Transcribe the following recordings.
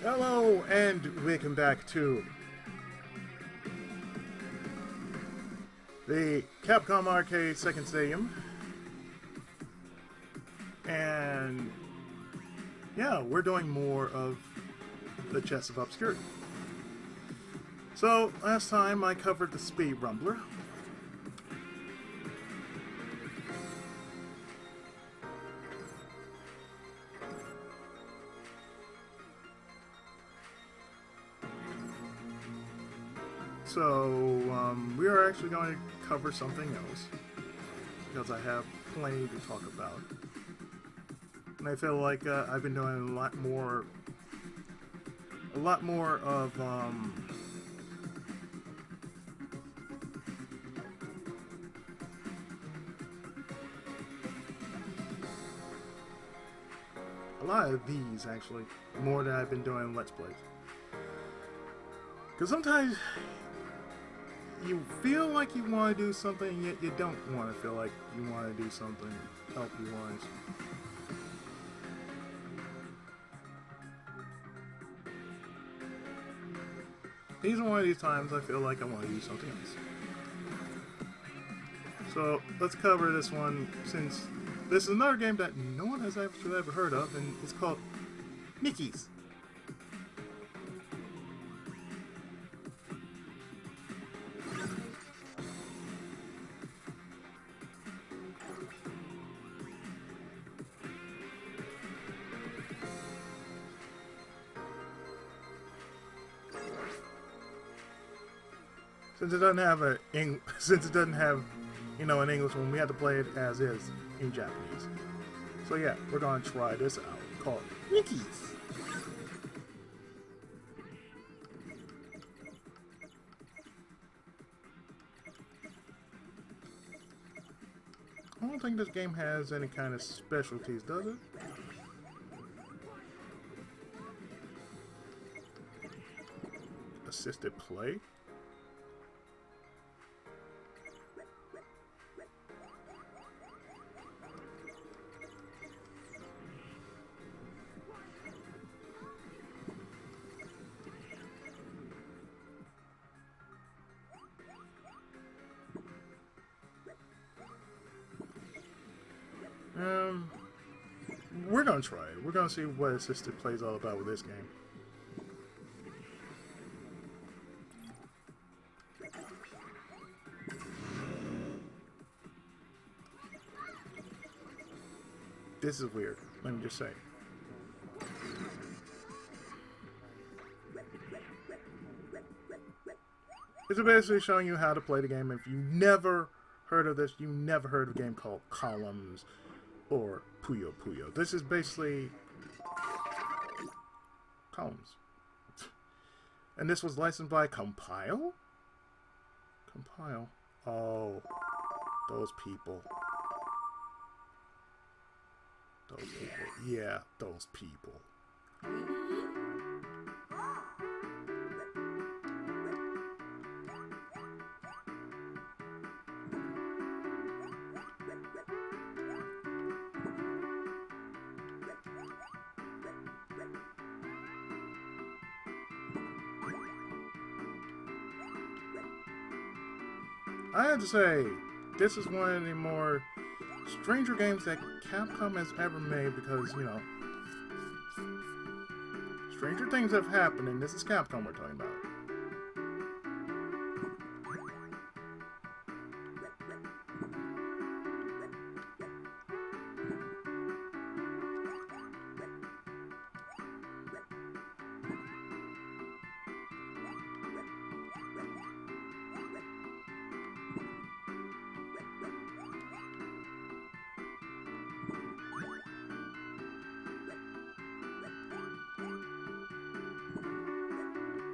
Hello and welcome back to the Capcom Arcade Second Stadium. And yeah, we're doing more of the Chest of Obscurity. So last time I covered the Speed Rumbler. So, we are actually going to cover something else, because I have plenty to talk about. And I feel like I've been doing a lot more of, a lot of these, actually, more than I've been doing Let's Plays. Because sometimes you feel like you want to do something, yet you don't want to feel like you want to do something LP-wise. These are one of these times I feel like I want to do something else. So let's cover this one, since this is another game that no one has actually ever heard of, and it's called Pnickies. Since it doesn't have an English one, we had to play it as is in Japanese. So yeah, we're gonna try this out. Called Pnickies. I don't think this game has any kind of specialties, does it? Assisted play? We're gonna try it. We're gonna see what assisted play is all about with this game. This is weird, let me just say. It's basically showing you how to play the game. If you never heard of this, you never heard of a game called Columns or Puyo Puyo. This is basically Columns. And this was licensed by Compile? Compile. Oh, those people. Those people. Yeah, those people. I have to say, this is one of the more stranger games that Capcom has ever made, because, you know, stranger things have happened, and this is Capcom we're talking about.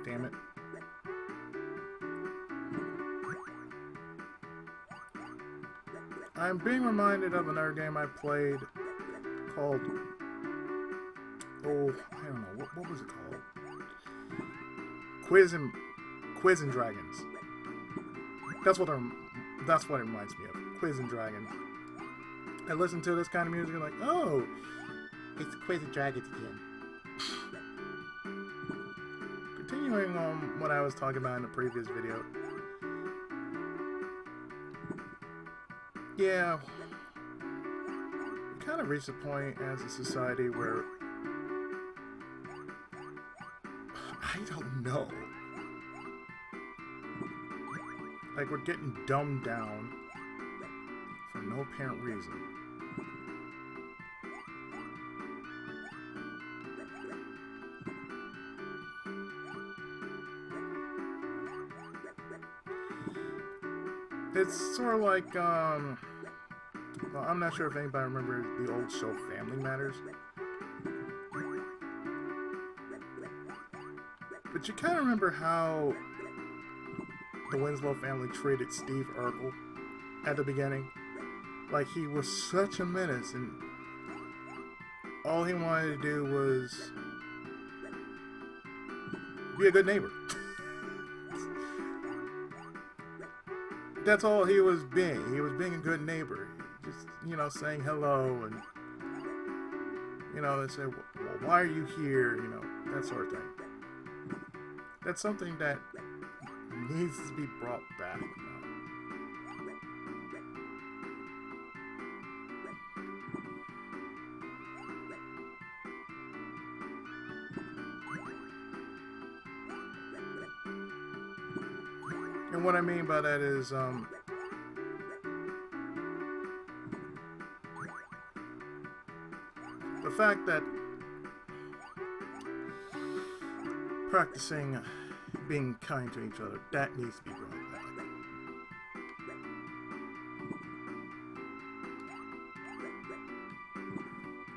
Damn it. I'm being reminded of another game I played called... Oh, I don't know. What was it called? Quiz and Dragons. That's what it reminds me of. Quiz and Dragons. I listen to this kind of music and like, oh, it's Quiz and Dragons again. continuing on what I was talking about in the previous video. Yeah, we kind of reached a point as a society where I don't know. Like, we're getting dumbed down for no apparent reason. It's sort of like, well, I'm not sure if anybody remembers the old show Family Matters. But you kind of remember how the Winslow family treated Steve Urkel at the beginning? Like, he was such a menace, and all he wanted to do was be a good neighbor. That's all he was being. He was being a good neighbor. Just, you know, saying hello, and, you know, they say, well, why are you here? You know, that sort of thing. That's something that needs to be brought back, you know. And what I mean by that is, the fact that practicing being kind to each other, that needs to be brought back.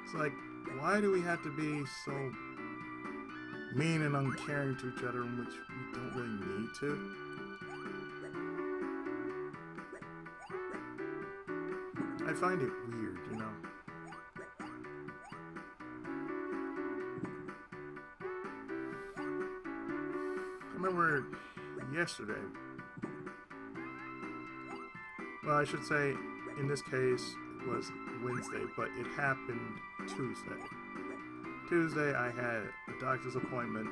It's like, why do we have to be so mean and uncaring to each other in which we don't really need to? I find it weird, you know. I remember yesterday, well, I should say, in this case, it was Wednesday, but it happened Tuesday. Tuesday, I had a doctor's appointment.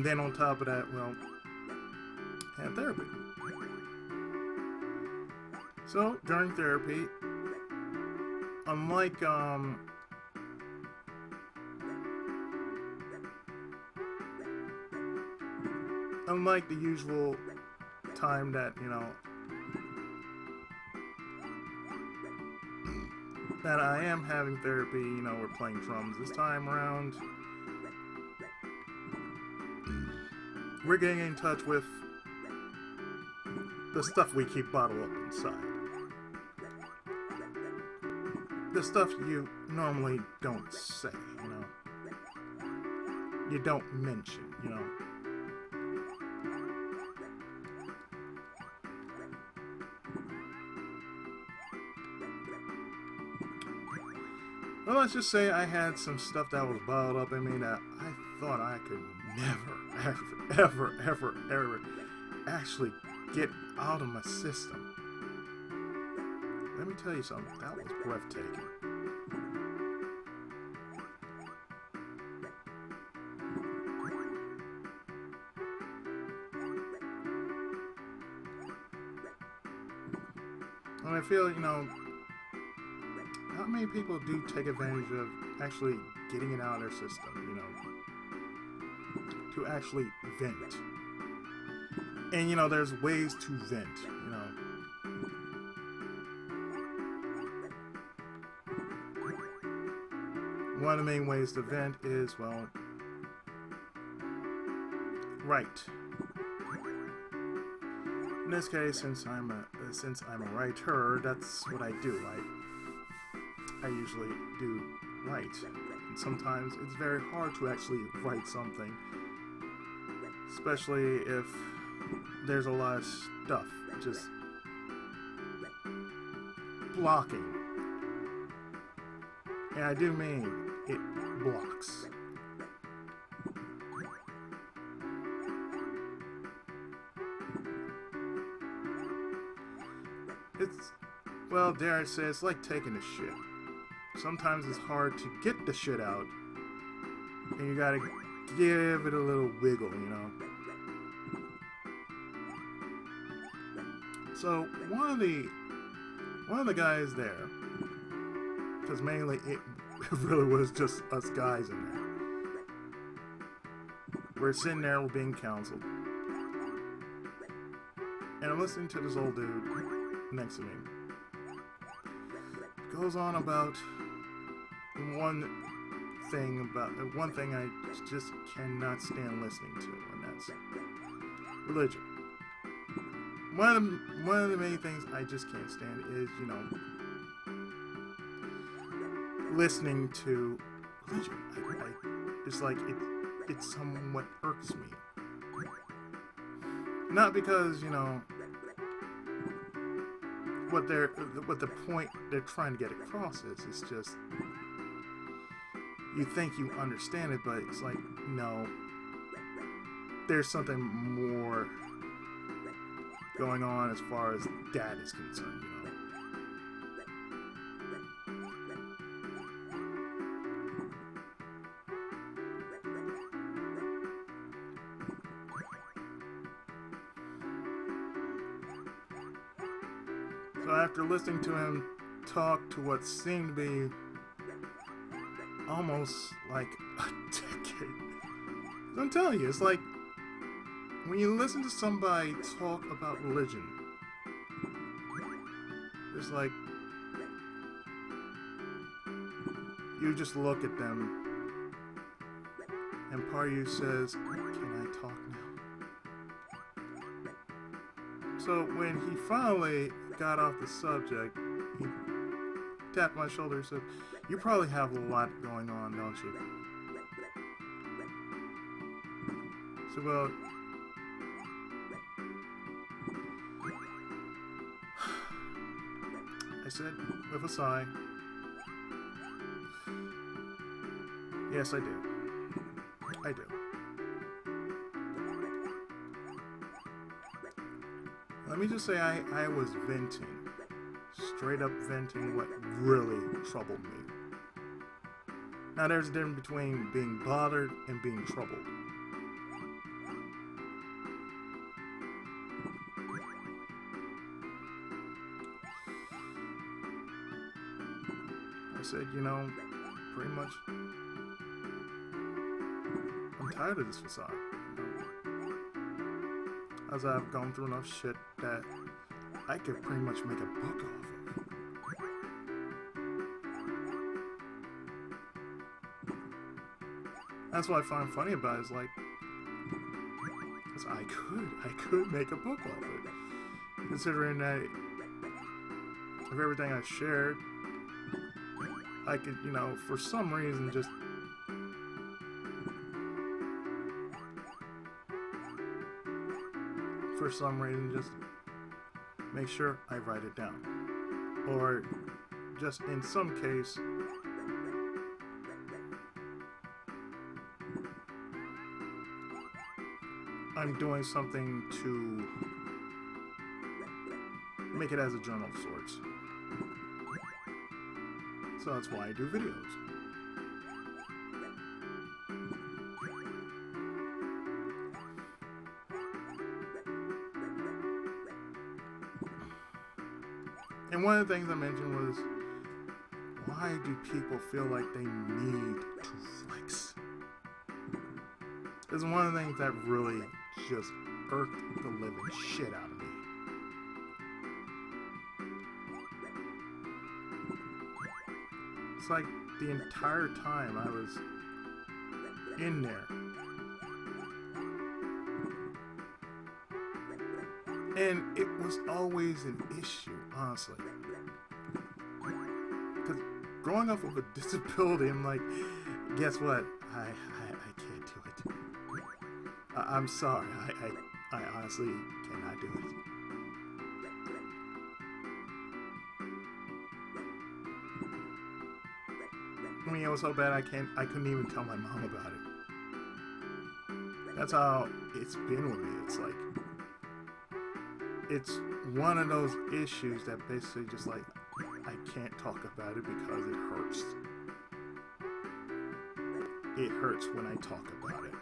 Then on top of that, well, I had therapy. So, during therapy, unlike, unlike the usual time that, you know, that I am having therapy, you know, we're playing drums this time around, we're getting in touch with the stuff we keep bottled up inside. The stuff you normally don't say, you know. You don't mention, you know. Well, let's just say I had some stuff that was bottled up in me that I thought I could never, ever actually get out of my system. Let me tell you something, that was breathtaking. And I feel, you know, not many people do take advantage of actually getting it out of their system, you know, to actually vent. And, you know, there's ways to vent, you know. One of the main ways to vent is, well, write. In this case, since I'm a writer, that's what I do. I usually do write. And sometimes it's very hard to actually write something, especially if there's a lot of stuff just blocking. And I do mean it blocks. It's, well, dare I say, it's like taking a shit. Sometimes it's hard to get the shit out, and you gotta give it a little wiggle, you know. So one of the guys there, because mainly it really was just us guys in there. We're sitting there, we're being counseled, and I'm listening to this old dude next to me. Goes on about one thing I just cannot stand listening to, and that's religion. One of the main things I just can't stand is, you know, listening to religion. It's like it somewhat irks me. Not because, you know, what the point they're trying to get across is. It's just, you think you understand it, but it's like, no, there's something more going on as far as that is concerned, you know. So after listening to him talk to what seemed to be almost like a decade, I'm telling you, it's like when you listen to somebody talk about religion, it's like you just look at them and part of you says, can I talk now? So when he finally got off the subject, he tapped my shoulder and said, you probably have a lot going on, don't you? So, well, I said with a sigh, yes, I do. I do. Let me just say I was venting. Straight up venting what really troubled me. Now there's a difference between being bothered and being troubled. I said, you know, pretty much, I'm tired of this facade. As I've gone through enough shit that I could pretty much make a book off of. That's what I find funny about it, is like, I could make a book off it. Considering that of everything I shared, I could, you know, for some reason just make sure I write it down. Or just in some case, I'm doing something to make it as a journal of sorts. So that's why I do videos. And one of the things I mentioned was, why do people feel like they need to flex? It's one of the things that really just irked the living shit out of me. It's like the entire time I was in there, and it was always an issue, honestly. Because growing up with a disability, I'm like, guess what? I can't do it. I'm sorry. I honestly cannot do it. I mean, it was so bad I couldn't even tell my mom about it. That's how it's been with me. It's like, it's one of those issues that basically just like, I can't talk about it because it hurts. it hurts when I talk about it.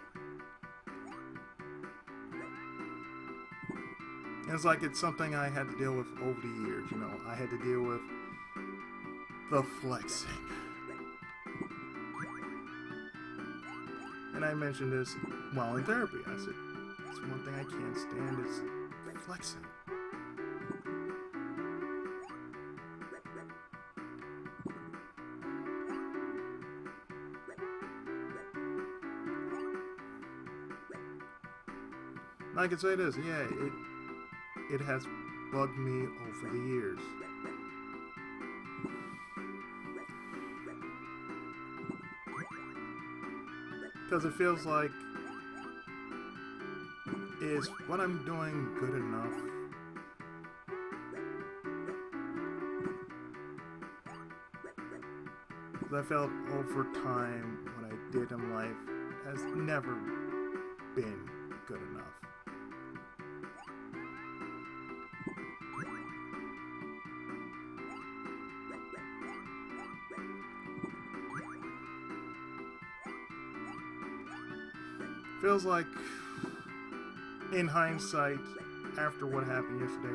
It's like it's something I had to deal with over the years, you know. I had to deal with the flexing. And I mentioned this while in therapy. I said, it's one thing I can't stand is flexing. I can say this, yeah, it has bugged me over the years. Because it feels like, is what I'm doing good enough? Because I felt over time what I did in life has never been good enough. Feels like, in hindsight, after what happened yesterday,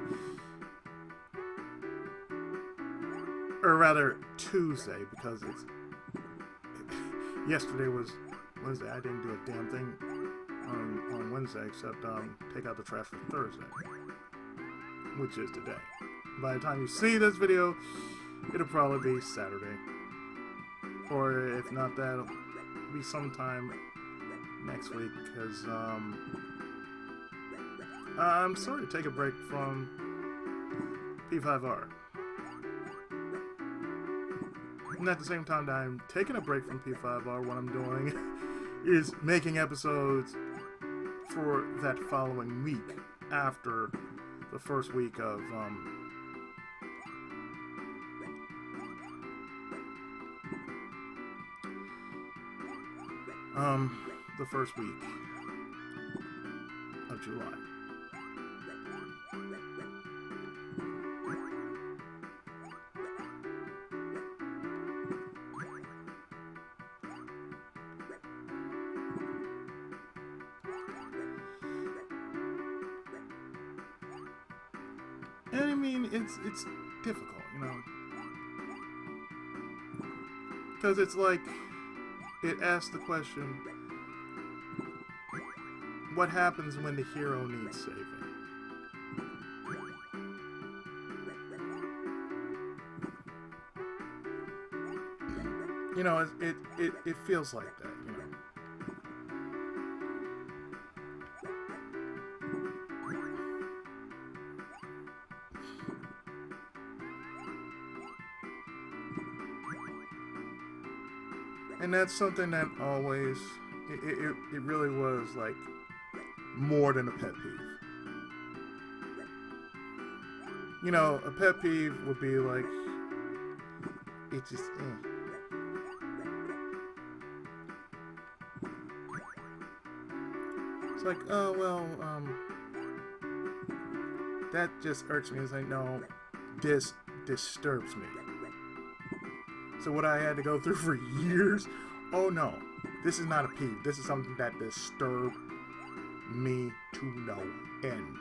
or rather Tuesday, because yesterday was Wednesday. I didn't do a damn thing on Wednesday except take out the trash for Thursday, which is today. By the time you see this video, it'll probably be Saturday, or if not that, it'll be sometime next week, because I'm sorry to take a break from P5R. And at the same time that I'm taking a break from P5R, what I'm doing is making episodes for that following week after the first week of the first week of July. And I mean, it's difficult, you know, because it's like it asks the question, what happens when the hero needs saving? You know, it feels like that, you know. And that's something that always, it really was like more than a pet peeve. You know, a pet peeve would be like, it just, It's like, oh, well, that just irks me. It's like, no, this disturbs me. So what I had to go through for years, oh no, this is not a peeve. This is something that disturbed me to no end.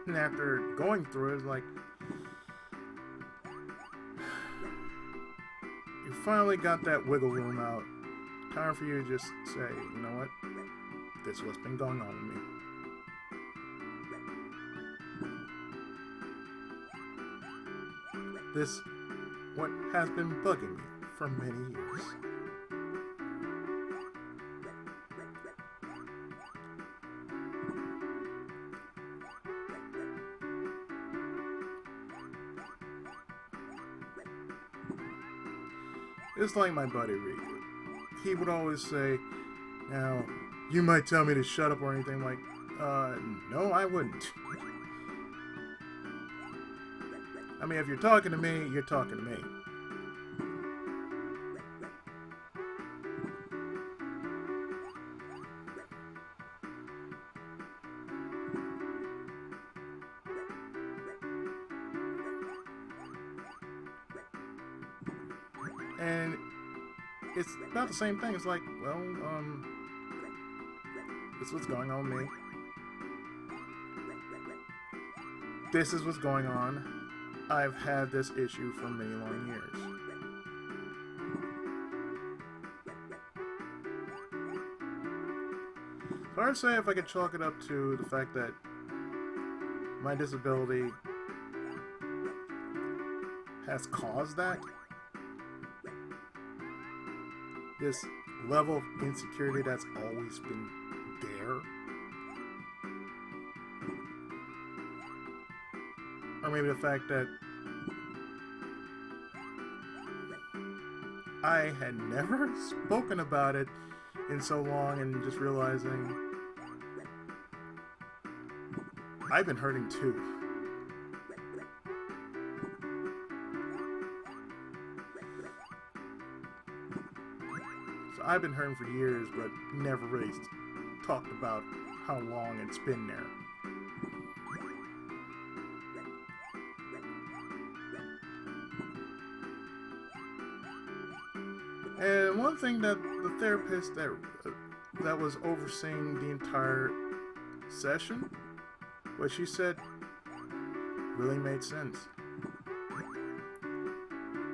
And after going through it, it's like, you finally got that wiggle room out. Time for you to just say, you know what? This is what's been going on with me. This, what has been bugging me for many years. It's like my buddy Reed. He would always say, now, you might tell me to shut up or anything. Like, no, I wouldn't. I mean, if you're talking to me, you're talking to me. And it's about the same thing. It's like, well, this is what's going on with me. This is what's going on. I've had this issue for many long years. So I'd say if I could chalk it up to the fact that my disability has caused that, this level of insecurity that's always been there, or maybe the fact that I had never spoken about it in so long, and just realizing I've been hurting too. So I've been hurting for years, but never really talked about how long it's been there. And one thing that the therapist that was overseeing the entire session, what she said really made sense.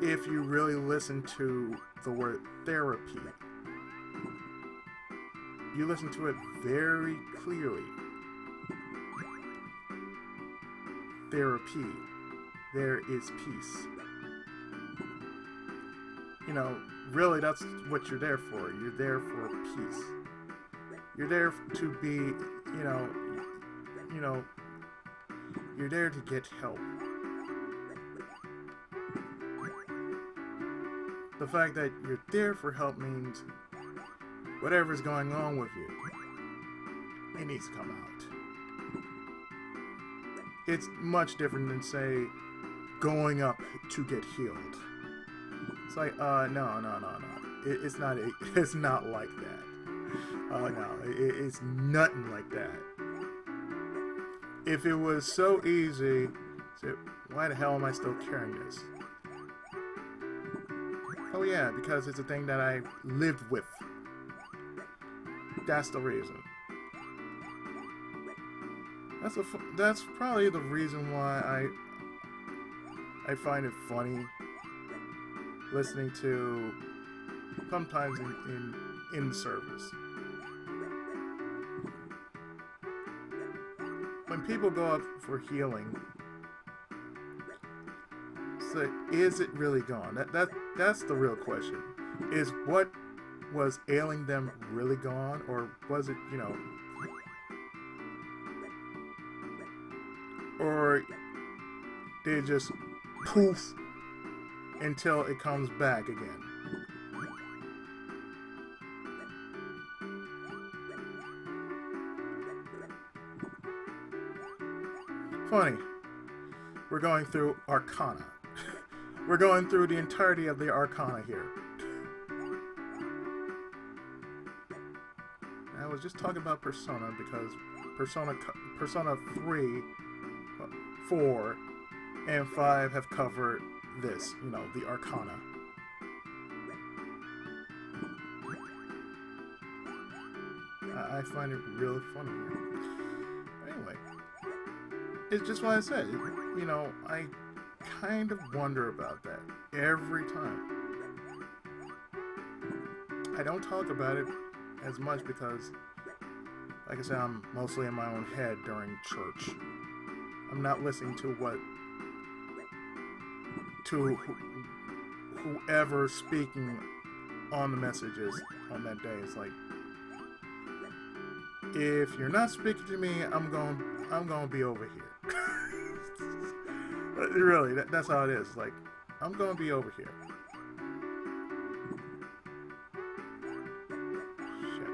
If you really listen to the word therapy, you listen to it very clearly. Therapy. There is peace. You know, really that's what you're there for. You're there for peace. You're there to be, you know, you're there to get help. The fact that you're there for help means whatever's going on with you, it needs to come out. It's much different than, say, going up to get healed. It's like, no. It's not like that. No, it's nothing like that. If it was so easy, so why the hell am I still carrying this? Oh yeah, because it's a thing that I lived with. That's the reason. That's probably the reason why I find it funny listening to sometimes in service. When people go up for healing, so is it really gone? That's the real question. Is what was ailing them really gone, or was it, you know, or did it just poof until it comes back again? Funny, we're going through Arcana. We're going through the entirety of the Arcana here. I was just talking about Persona because Persona 3, 4, and 5 have covered this, you know, the Arcana. I find it really funny. Anyway, it's just what I said. You know, I kind of wonder about that every time. I don't talk about it as much because, like I said, I'm mostly in my own head during church. I'm not listening to whoever speaking on the messages on that day. It's like, if you're not speaking to me, I'm going to be over here. Really, that's how it is. Like, I'm going to be over here. Shit.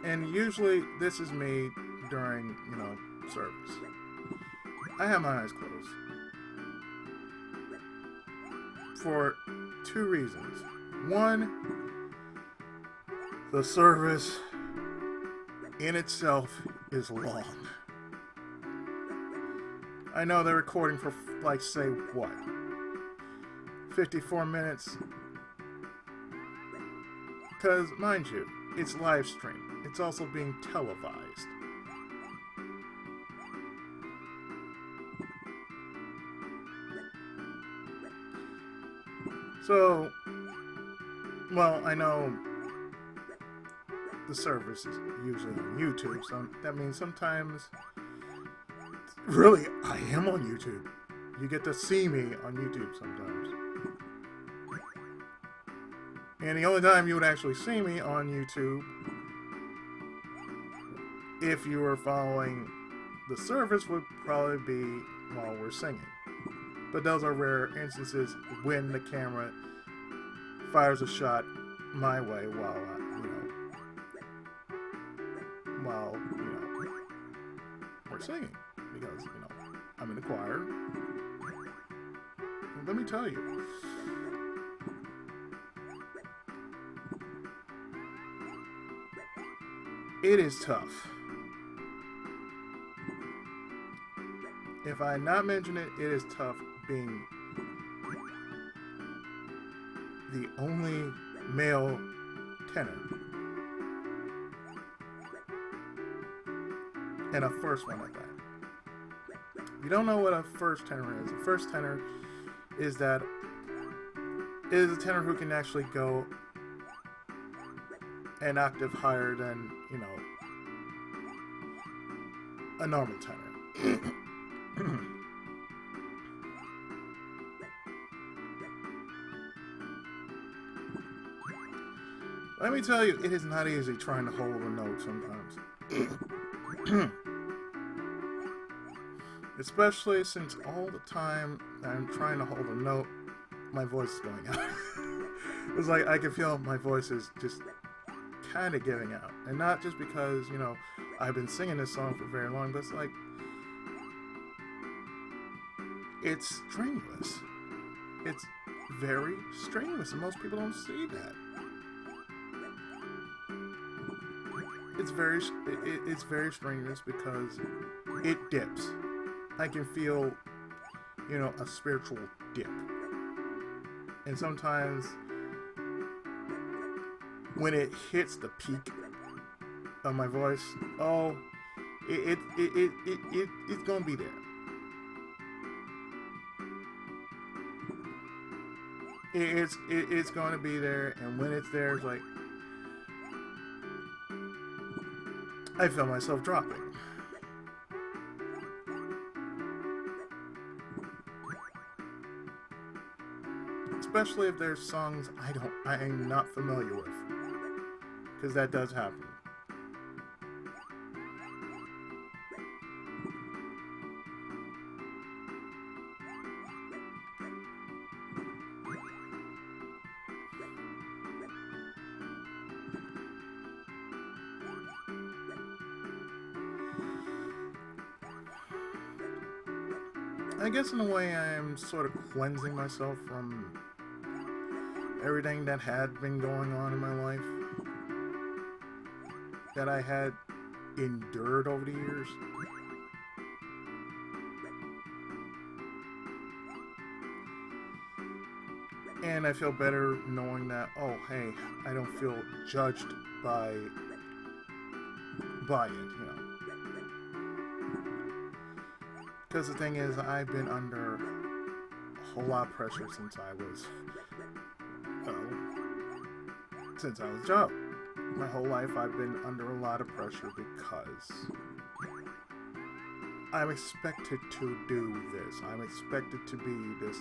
And usually this is me during, you know, service. I have my eyes closed. For two reasons. One, the service in itself is long. I know they're recording for, like, say, what? 54 minutes? Because, mind you, it's live streamed. It's also being televised. So, well, I know the service is usually on YouTube, so that means sometimes... Really, I am on YouTube. You get to see me on YouTube sometimes. And the only time you would actually see me on YouTube, if you were following the service, would probably be while we're singing. But those are rare instances when the camera fires a shot my way while we're singing, because I'm in the choir. And let me tell you, it is tough. If I had not mentioned it, it is tough being the only male tenor. And a first one at that. If you don't know what a first tenor is, a first tenor is a tenor who can actually go an octave higher than, a normal tenor. Let me tell you, it is not easy trying to hold a note sometimes. Especially since all the time I'm trying to hold a note, my voice is going out. It's like I can feel my voice is just kind of giving out. And not just because, I've been singing this song for very long, but it's like, it's strenuous. It's very strenuous, and most people don't see that. It's very strenuous because it dips. I can feel, a spiritual dip. And sometimes when it hits the peak of my voice, it's gonna be there. It's gonna be there, and when it's there, it's like I feel myself dropping. Especially if there's songs I am not familiar with, because that does happen. I guess in a way I am sort of cleansing myself from everything that had been going on in my life, that I had endured over the years. And I feel better knowing that, oh hey, I don't feel judged by it, Because the thing is, I've been under a whole lot of pressure since I was a child. My whole life I've been under a lot of pressure because I'm expected to do this. I'm expected to be this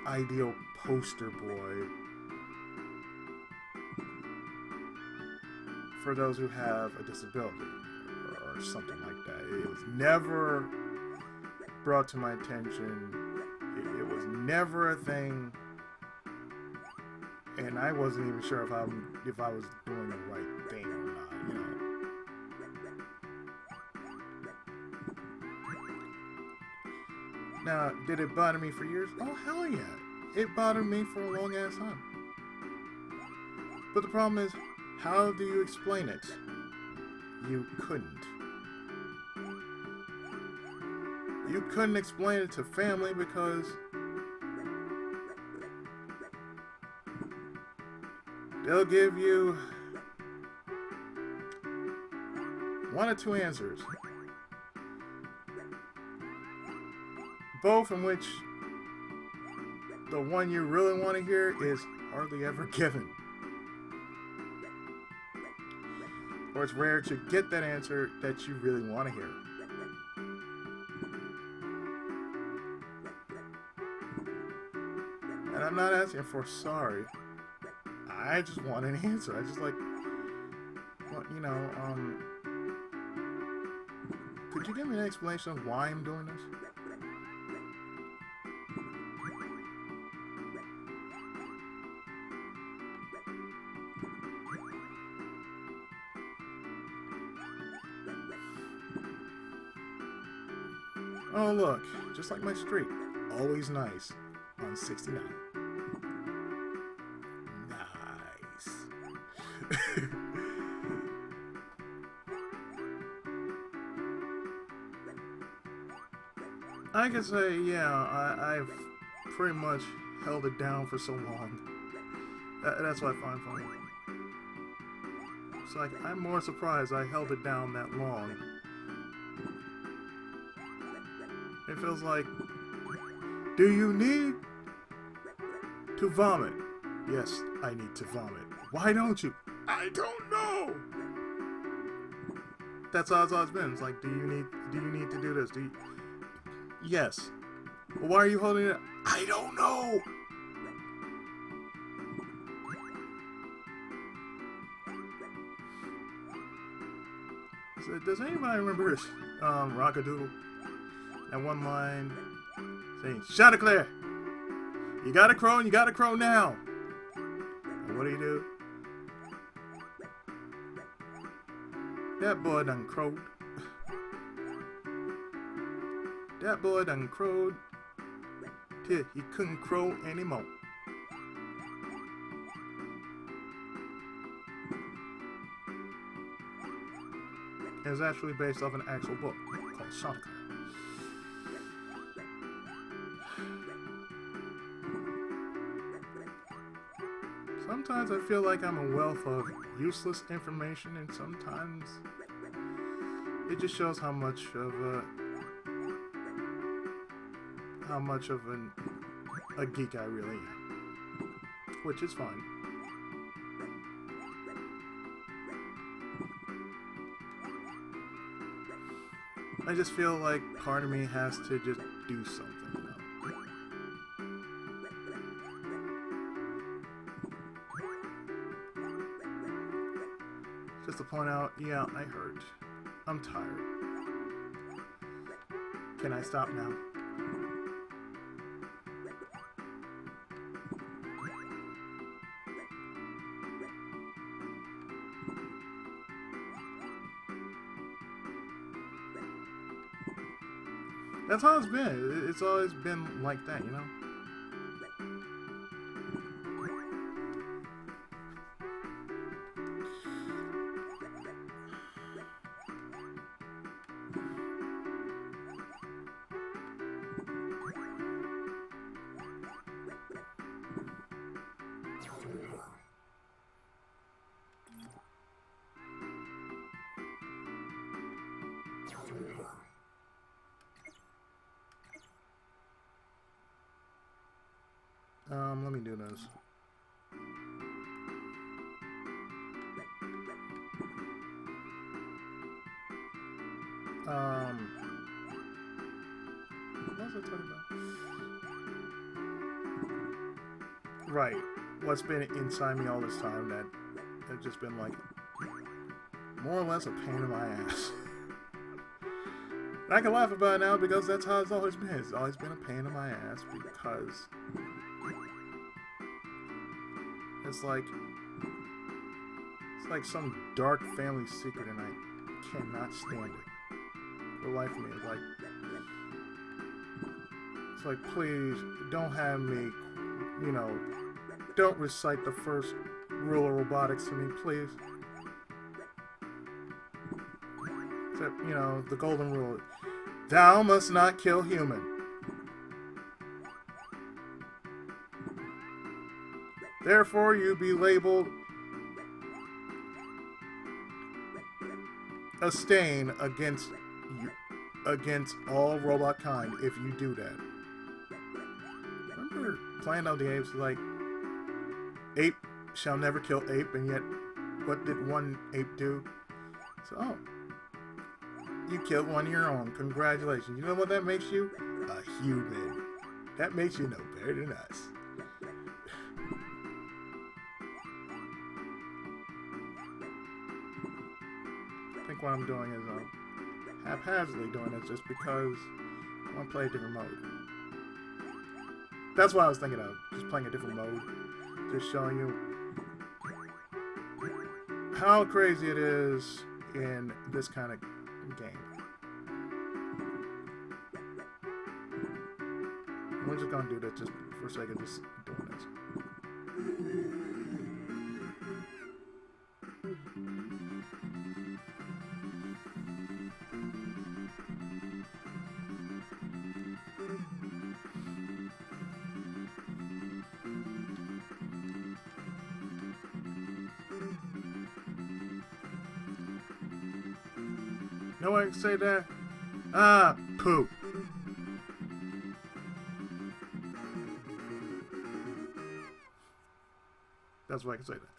ideal poster boy for those who have a disability or something like that. It was never brought to my attention. It was never a thing, and I wasn't even sure if I was doing the right thing or not. Now, did it bother me for years? Oh hell yeah! It bothered me for a long ass time. But the problem is, how do you explain it? You couldn't. You couldn't explain it to family because they'll give you one or two answers, both in which the one you really want to hear is hardly ever given. Or it's rare to get that answer that you really want to hear. And I'm not asking for sorry. I just want an answer. I just like, well, you know, could you give me an explanation of why I'm doing this? Oh look, just like my streak, always nice on 69. Nice. I can say, yeah, I've pretty much held it down for so long. That's what I find funny. It's like, I'm more surprised I held it down that long. It feels like, do you need to vomit? Yes, I need to vomit. Why don't you? I don't know. That's how it's always been. It's like, do you need to do this? Yes. Well, why are you holding it? I don't know. So, does anybody remember Rockadoodle? And one line saying, Chanticleer! You gotta crow and you gotta crow now! And what do? That boy done crowed. That boy done crowed till he couldn't crow anymore. It was actually based off an actual book called Chanticleer. Sometimes I feel like I'm a wealth of useless information, and sometimes it just shows how much of a geek I really am, which is fine. I just feel like part of me has to just do something. Just to point out, yeah, I hurt. I'm tired. Can I stop now? That's how it's been. It's always been like that, you know? Let me do this. What was I talking about? Right. What's been inside me all this time that has just been like more or less a pain in my ass. And I can laugh about it now because that's how it's always been. It's always been a pain in my ass because it's like some dark family secret, and I cannot stand it. For the life of me, it's like, please don't have me, you know, don't recite the first rule of robotics to me, please. Except, you know, the golden rule: Thou must not kill human. Therefore you be labeled a stain against all robot kind if you do that. Remember Planet of the Apes, like, ape shall never kill ape, and yet what did one ape do? So, oh, you killed one of your own. Congratulations. You know what that makes you? A human. That makes you no better than us. I think what I'm doing is haphazardly doing it just because I want to play a different mode. That's what I was thinking of. Just playing a different mode. Just showing you how crazy it is in this kind of game. We're just gonna do that just for the sake of just doing this. No one can say that. Ah, poop. That's why I can say that.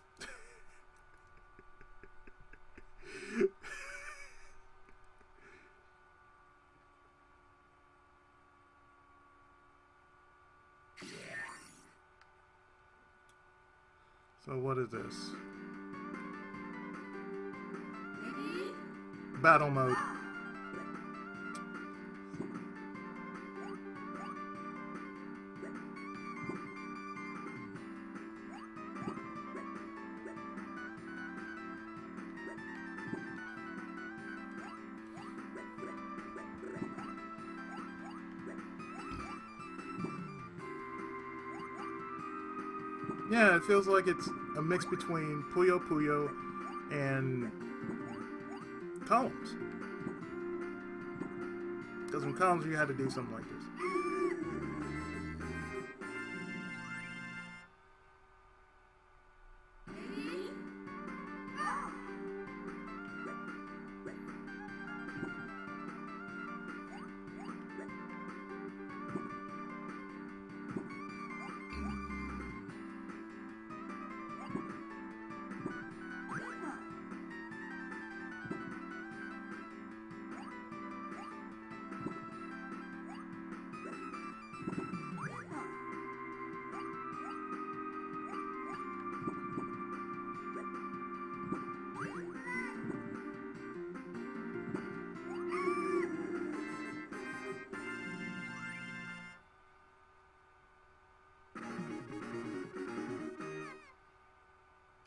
So what is this? Battle mode. Yeah, it feels like it's a mix between Puyo Puyo and Columns. Because in Columns you had to do something like this.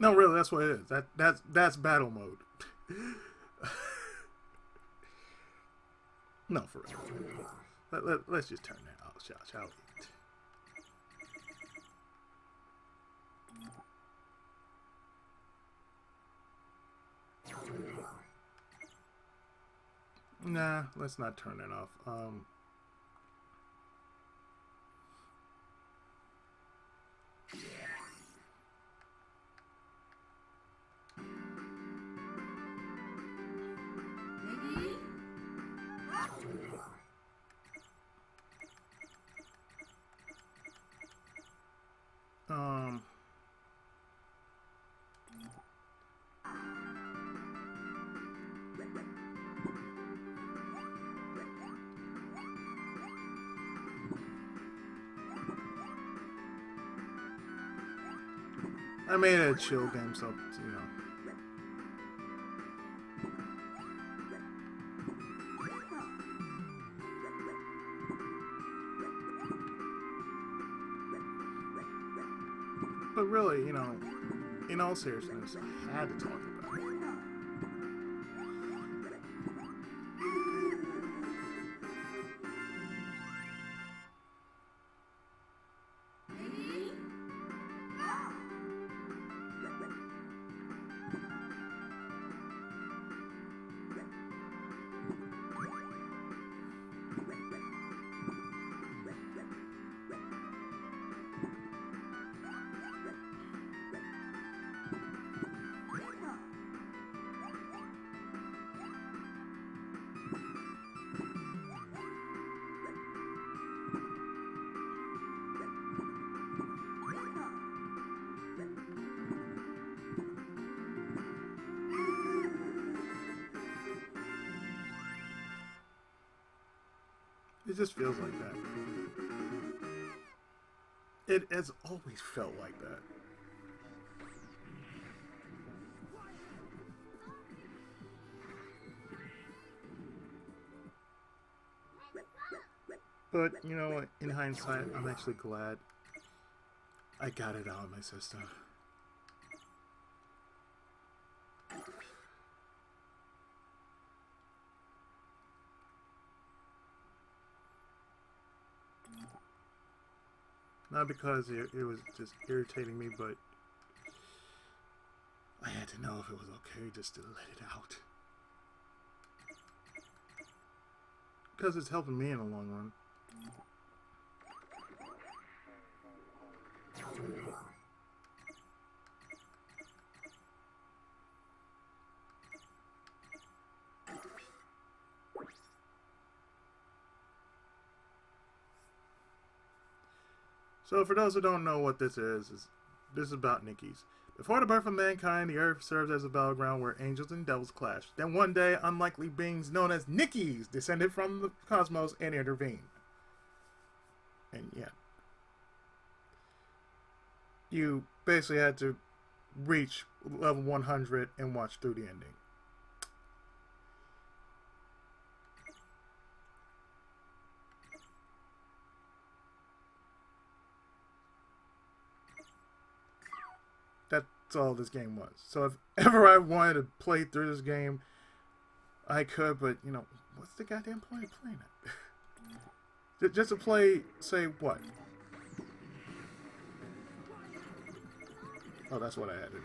No, really, that's what it is. That's battle mode. No, for real. Let's just turn that off, shall we? Nah, let's not turn that off. I made it a chill game, so, you know. But really, you know, in all seriousness, I had to talk about it. just feels like that. It has always felt like that. But, you know, in hindsight, I'm actually glad I got it out of my system. Not because it was just irritating me, but I had to know if it was okay just to let it out. Because it's helping me in the long run. So for those who don't know what this is about Pnickies. Before the birth of mankind, the earth served as a battleground where angels and devils clashed. Then one day, unlikely beings known as Pnickies descended from the cosmos and intervened. And yeah. You basically had to reach level 100 and watch through the ending. That's all this game was. So if ever I wanted to play through this game, I could, but, you know, what's the goddamn point of playing it? Just to play, say, what? Oh, that's what I had to do.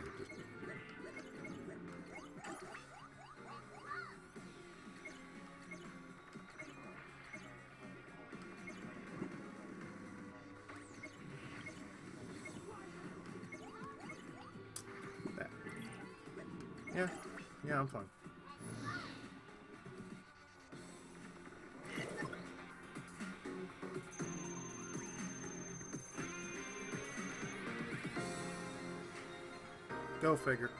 Yeah, I'm fine. Go figure.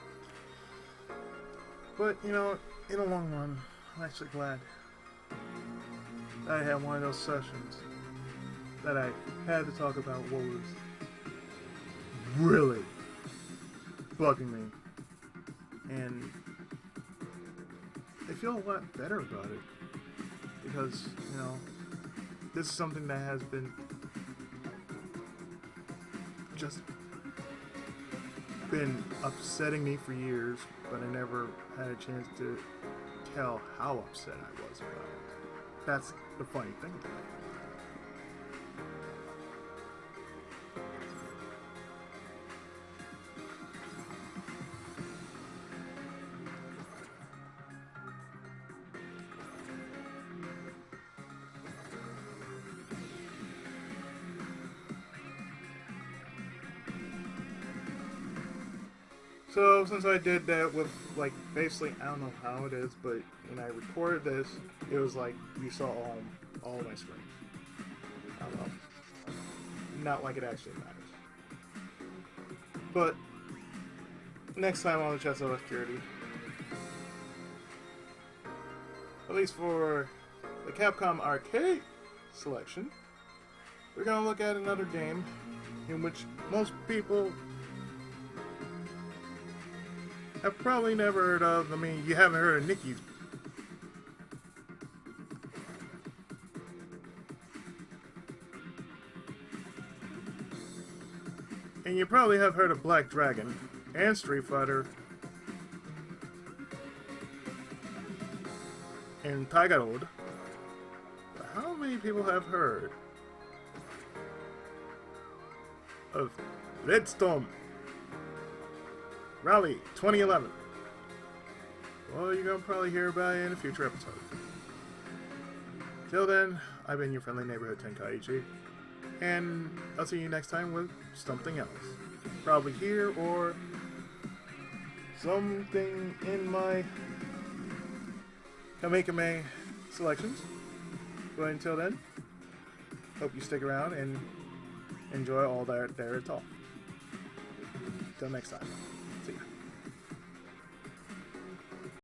But, you know, in the long run, I'm actually glad I had one of those sessions that I had to talk about what was really bugging me. And I feel a lot better about it because, you know, this is something that has been just been upsetting me for years, but I never had a chance to tell how upset I was about it. That's the funny thing about it. So, since I did that with, like, basically, I don't know how it is, but when I recorded this, it was like you saw all my screen. I don't know. Not like it actually matters. But, next time on the Chest of Obscurity, at least for the Capcom arcade selection, we're going to look at another game in which most people I've probably never heard of. I mean, you haven't heard of Pnickies. And you probably have heard of Black Dragon and Street Fighter and Tiger Road. But how many people have heard of Redstone Rally 2011? Well, you're going to probably hear about it in a future episode. Till then, I've been your friendly neighborhood Tenkaichi, and I'll see you next time with something else. Probably here or something in my Kamekame selections. But until then, hope you stick around and enjoy all that there at all. Till next time.